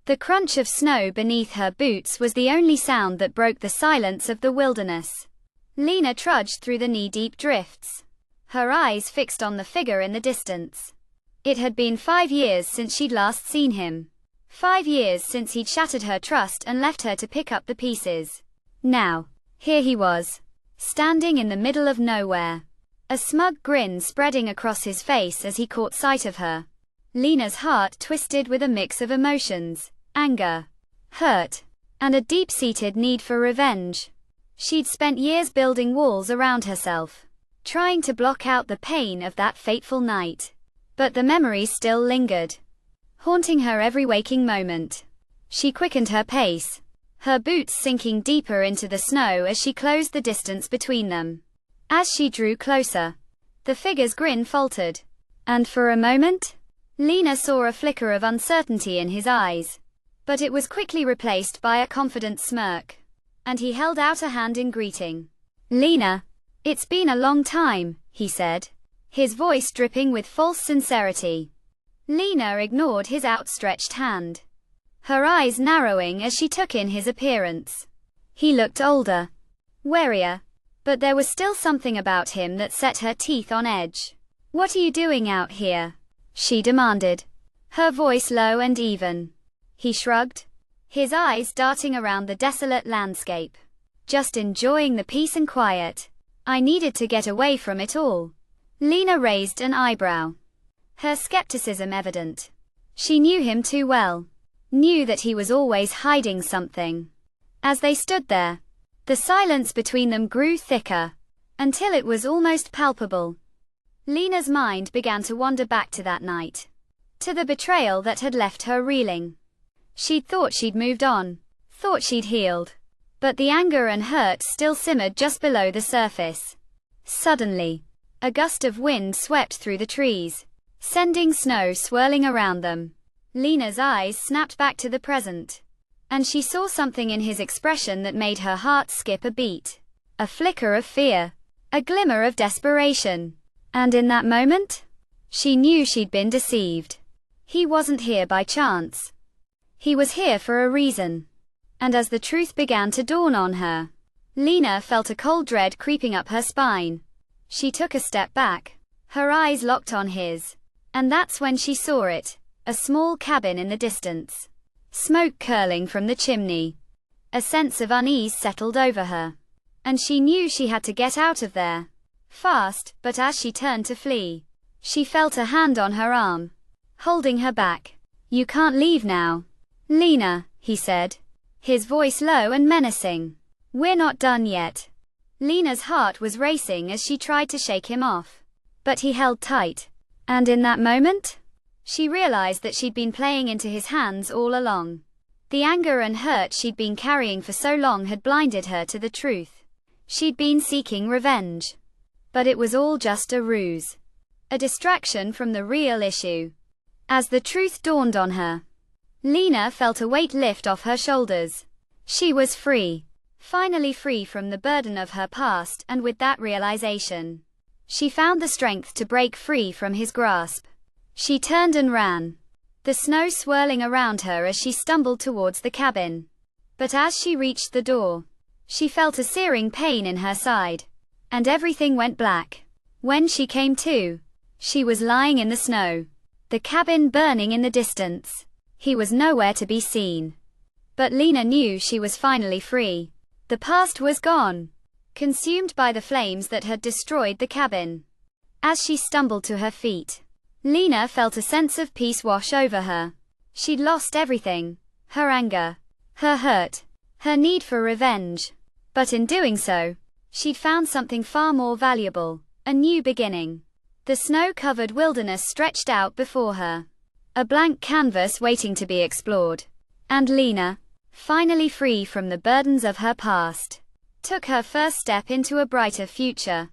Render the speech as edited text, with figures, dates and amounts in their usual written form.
The crunch of snow beneath her boots was the only sound that broke the silence of the wilderness. Lena trudged through the knee-deep drifts, her eyes fixed on the figure in the distance. It had been 5 years since she'd last seen him. 5 years since he'd shattered her trust and left her to pick up the pieces. Now, here he was, standing in the middle of nowhere, a smug grin spreading across his face as he caught sight of her. Lena's heart twisted with a mix of emotions, anger, hurt, and a deep-seated need for revenge. She'd spent years building walls around herself, trying to block out the pain of that fateful night. But the memories still lingered, haunting her every waking moment. She quickened her pace, her boots sinking deeper into the snow as she closed the distance between them. As she drew closer, the figure's grin faltered, and for a moment, Lena saw a flicker of uncertainty in his eyes. But it was quickly replaced by a confident smirk, and he held out a hand in greeting. "Lena, it's been a long time," he said, his voice dripping with false sincerity. Lena ignored his outstretched hand, her eyes narrowing as she took in his appearance. He looked older, warier, but there was still something about him that set her teeth on edge. "What are you doing out here?" she demanded, her voice low and even. He shrugged, his eyes darting around the desolate landscape. "Just enjoying the peace and quiet. I needed to get away from it all." Lena raised an eyebrow, her skepticism evident. She knew him too well, knew that he was always hiding something. As they stood there, the silence between them grew thicker, until it was almost palpable. Lena's mind began to wander back to that night, to the betrayal that had left her reeling. She'd thought she'd moved on, thought she'd healed, but the anger and hurt still simmered just below the surface. Suddenly, a gust of wind swept through the trees, sending snow swirling around them. Lena's eyes snapped back to the present, and she saw something in his expression that made her heart skip a beat. A flicker of fear, a glimmer of desperation. And in that moment, she knew she'd been deceived. He wasn't here by chance. He was here for a reason. And as the truth began to dawn on her, Lena felt a cold dread creeping up her spine. She took a step back, her eyes locked on his, and that's when she saw it, a small cabin in the distance, smoke curling from the chimney. A sense of unease settled over her, and she knew she had to get out of there, fast. But as she turned to flee, she felt a hand on her arm, holding her back. "You can't leave now, Lena," he said, his voice low and menacing. "We're not done yet." Lena's heart was racing as she tried to shake him off, but he held tight, and in that moment, she realized that she'd been playing into his hands all along. The anger and hurt she'd been carrying for so long had blinded her to the truth. She'd been seeking revenge, but it was all just a ruse, a distraction from the real issue. As the truth dawned on her, Lena felt a weight lift off her shoulders. She was free. Finally free from the burden of her past, and with that realization, she found the strength to break free from his grasp. She turned and ran, the snow swirling around her as she stumbled towards the cabin. But as she reached the door, she felt a searing pain in her side, and everything went black. When she came to, she was lying in the snow, the cabin burning in the distance. He was nowhere to be seen. But Lena knew she was finally free. The past was gone, consumed by the flames that had destroyed the cabin. As she stumbled to her feet, Lena felt a sense of peace wash over her. She'd lost everything, her anger, her hurt, her need for revenge. But in doing so, she'd found something far more valuable, a new beginning. The snow-covered wilderness stretched out before her, a blank canvas waiting to be explored. And Lena, finally free from the burdens of her past, took her first step into a brighter future.